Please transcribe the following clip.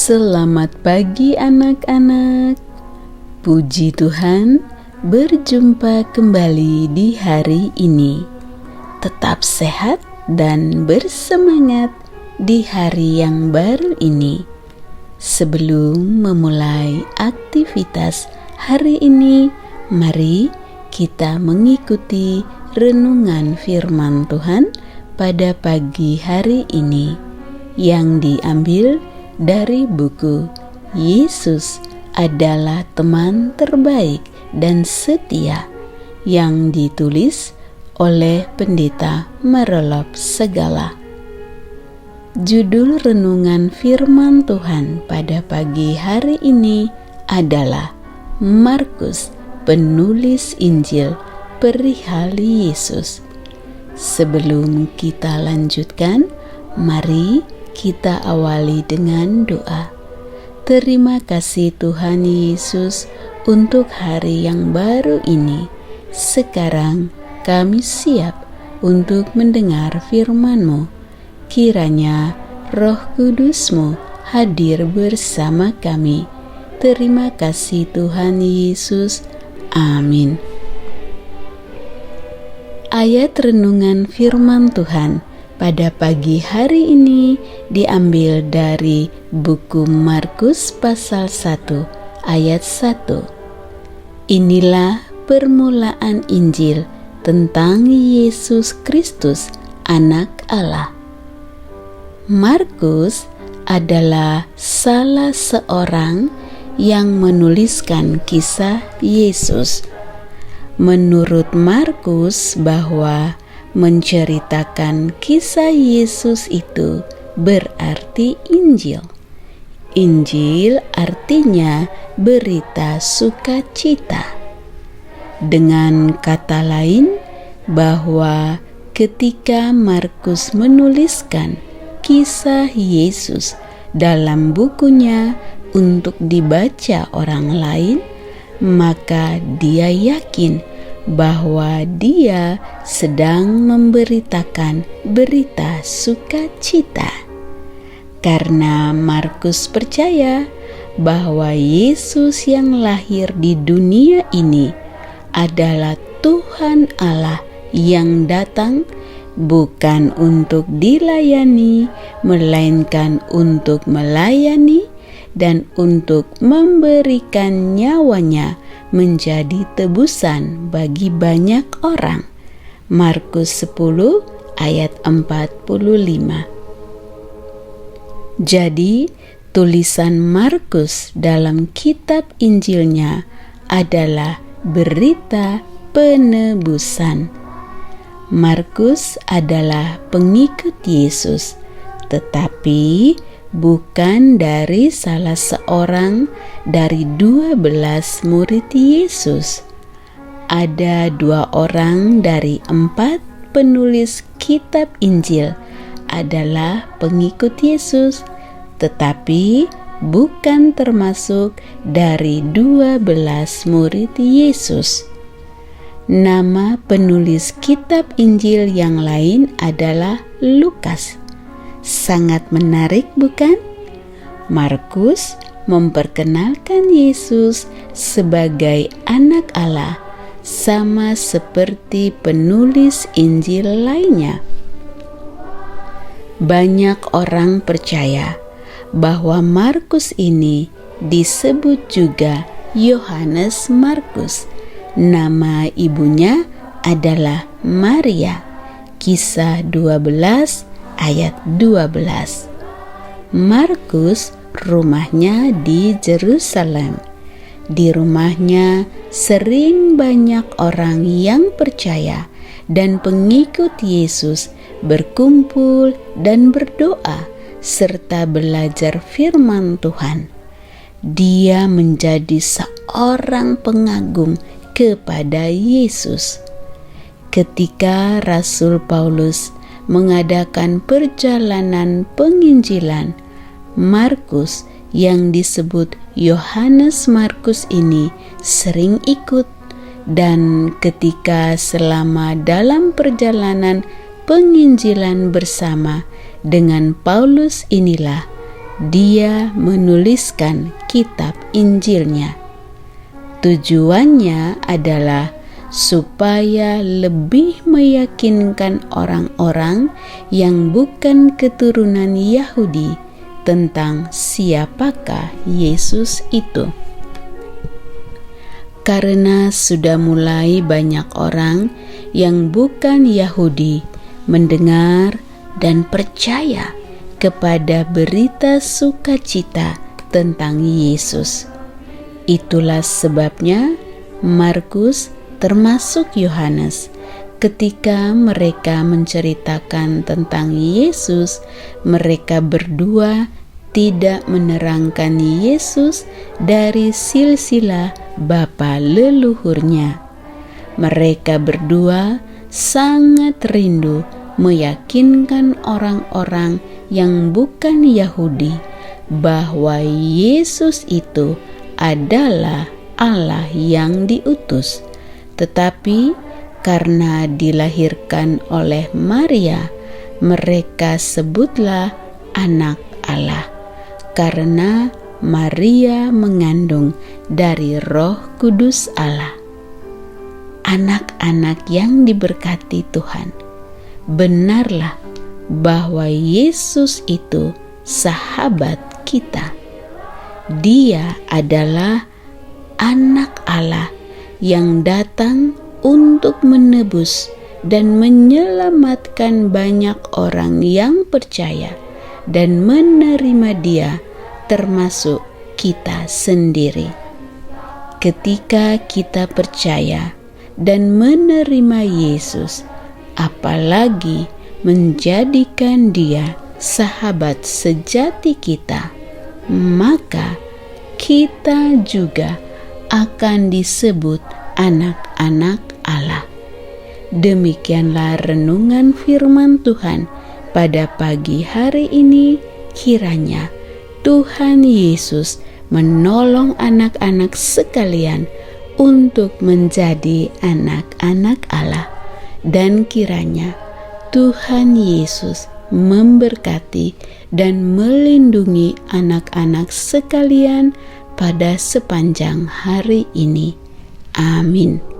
Selamat pagi anak-anak. Puji Tuhan, berjumpa kembali di hari ini. Tetap sehat dan bersemangat di hari yang baru ini. Sebelum memulai aktivitas hari ini, mari kita mengikuti renungan firman Tuhan pada pagi hari ini yang diambil dari buku Yesus adalah teman terbaik dan setia yang ditulis oleh Pendeta Marolop Segala. Judul renungan firman Tuhan pada pagi hari ini adalah Markus, penulis Injil perihal Yesus. Sebelum kita lanjutkan, mari kita awali dengan doa. Terima kasih Tuhan Yesus untuk hari yang baru ini. Sekarang kami siap untuk mendengar firman-Mu. Kiranya Roh Kudus-Mu hadir bersama kami. Terima kasih Tuhan Yesus. Amin. Ayat renungan firman Tuhan pada pagi hari ini diambil dari buku Markus pasal 1 ayat 1. Inilah permulaan Injil tentang Yesus Kristus, Anak Allah. Markus adalah salah seorang yang menuliskan kisah Yesus. Menurut Markus bahwa menceritakan kisah Yesus itu berarti Injil. Injil artinya berita sukacita. Dengan kata lain, bahwa ketika Markus menuliskan kisah Yesus dalam bukunya untuk dibaca orang lain, maka dia yakin bahwa dia sedang memberitakan berita sukacita. Karena Markus percaya bahwa Yesus yang lahir di dunia ini adalah Tuhan Allah yang datang bukan untuk dilayani, melainkan untuk melayani dan untuk memberikan nyawanya menjadi tebusan bagi banyak orang. Markus 10 ayat 45. Jadi, tulisan Markus dalam kitab Injilnya adalah berita penebusan. Markus adalah pengikut Yesus, tetapi bukan dari salah seorang dari 12 murid Yesus. Ada 2 orang dari 4 penulis kitab Injil adalah pengikut Yesus, tetapi bukan termasuk dari 12 murid Yesus. Nama penulis kitab Injil yang lain adalah Lukas. Sangat menarik, bukan? Markus memperkenalkan Yesus sebagai anak Allah, sama seperti penulis Injil lainnya. Banyak orang percaya bahwa Markus ini disebut juga Yohanes Markus. Nama ibunya adalah Maria. Kisah 12 ayat 12. Markus rumahnya di Yerusalem. Di rumahnya sering banyak orang yang percaya dan pengikut Yesus berkumpul dan berdoa serta belajar firman Tuhan. Dia menjadi seorang pengagum kepada Yesus. Ketika Rasul Paulus mengadakan perjalanan penginjilan, Markus yang disebut Yohanes Markus ini sering ikut, dan ketika selama dalam perjalanan penginjilan bersama dengan Paulus inilah Dia menuliskan kitab Injilnya. Tujuannya adalah supaya lebih meyakinkan orang-orang yang bukan keturunan Yahudi tentang siapakah Yesus itu. Karena sudah mulai banyak orang yang bukan Yahudi mendengar dan percaya kepada berita sukacita tentang Yesus. Itulah sebabnya Markus termasuk Yohanes, ketika mereka menceritakan tentang Yesus, mereka berdua tidak menerangkan Yesus dari silsilah bapa leluhurnya. Mereka berdua sangat rindu meyakinkan orang-orang yang bukan Yahudi bahwa Yesus itu adalah Allah yang diutus. Tetapi karena dilahirkan oleh Maria, mereka sebutlah anak Allah, karena Maria mengandung dari Roh Kudus Allah. Anak-anak yang diberkati Tuhan, benarlah bahwa Yesus itu sahabat kita. Dia adalah anak Allah yang datang untuk menebus dan menyelamatkan banyak orang yang percaya dan menerima Dia, termasuk kita sendiri. Ketika kita percaya dan menerima Yesus, apalagi menjadikan Dia sahabat sejati kita, maka kita juga akan disebut anak-anak Allah. Demikianlah renungan firman Tuhan pada pagi hari ini. Kiranya Tuhan Yesus menolong anak-anak sekalian untuk menjadi anak-anak Allah, dan kiranya Tuhan Yesus memberkati dan melindungi anak-anak sekalian pada sepanjang hari ini. Amin.